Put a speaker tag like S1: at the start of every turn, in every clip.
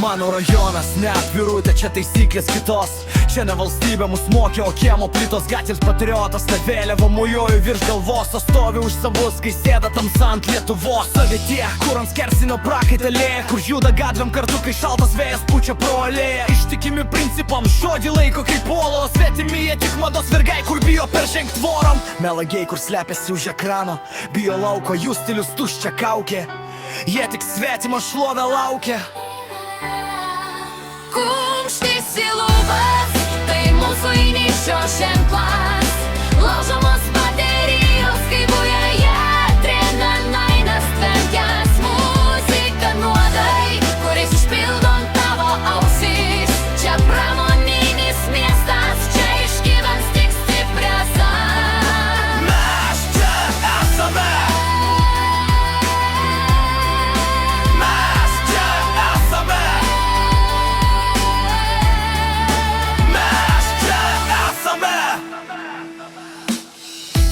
S1: Mano rajonas neatvirutė, čia taisyklės kitos. Čia ne valstybė mus mokė, o kiemo plytos gatvės patriotas. Ta vėliava mojuoju virš galvos, o stovi už savus, kai sėda tamsa ant Lietuvos. Savitie, kur ant skersinio prakaitalėje, kur juda gatvėm kartu, kai šaltas vėjas pučia pro alėją. Ištikimi principam, žodį laiko kaip uolo, svetimi jie tik mados vergai, kur bijo peržengt tvorom. Melagiai, kur slepiasi už ekrano, bijo lauko, jų stilius tuščia kaukė. Jie tik svetimą šlovę laukia.
S2: Kumštis į lūpas, tai mūsų įnešio ženklas. Laužomos baterijos, kai bujoje trena nainas tvenkias. Muzika nuodai, kuriais užpildom tavo ausis. Čia pramoninis miestas, čia išgyvens tik stipriasa.
S1: Mes čia esame. Mes čia esame. Mes čia esame.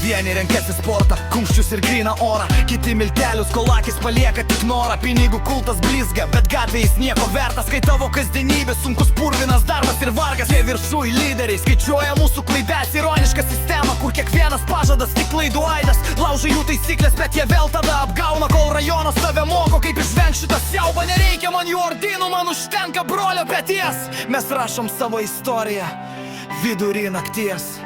S1: Vieni renkasi sportą, kumščius ir gryną orą, kiti miltelius, kol akis palieka tik norą. Pinigų kultas blizga, bet gatvė jis nieko vertas, kai tavo kasdienybė sunkus purvinas darbas ir vargas. Jie viršui lyderiai skaičiuoja mūsų klaidas, ironiška sistema, kur kiekvienas pažadas tik klaidų aidas. Laužai jų taisyklės, bet jie vėl tada apgauna, kol rajonas tave moko, kaip išvengt šitą siaubą. Nereikia man jų ordinų, man užtenka brolio peties. Mes rašom savo istoriją vidury nakties.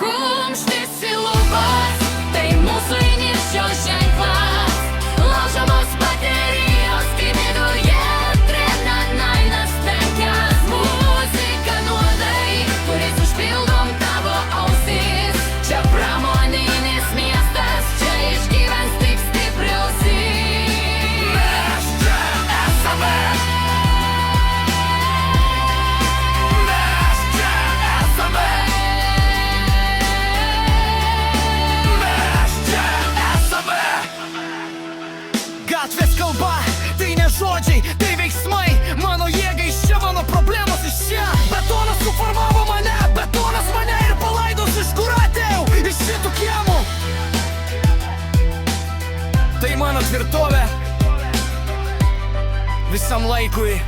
S2: Kumštis į lūpas, tai mūsų įnešio ženklas. Laužomos baterijos, kai viduje trena nainas tvenkias. Muzika nuodai, kuriais užpildom tavo ausis. Čia pramoninis miestas, čia išgyvens tik stipriausi.
S1: Mes čia esame. Mes čia esame. Gatvės kalba, tai ne žodžiai, tai veiksmai. Mano jėga iš čia, mano problemos iš čia. Betonas suformavo mane, betonas mane ir palaidos, iš kur atėjau, iš šitų kiemų. Tai mano tvirtovė visam laikui.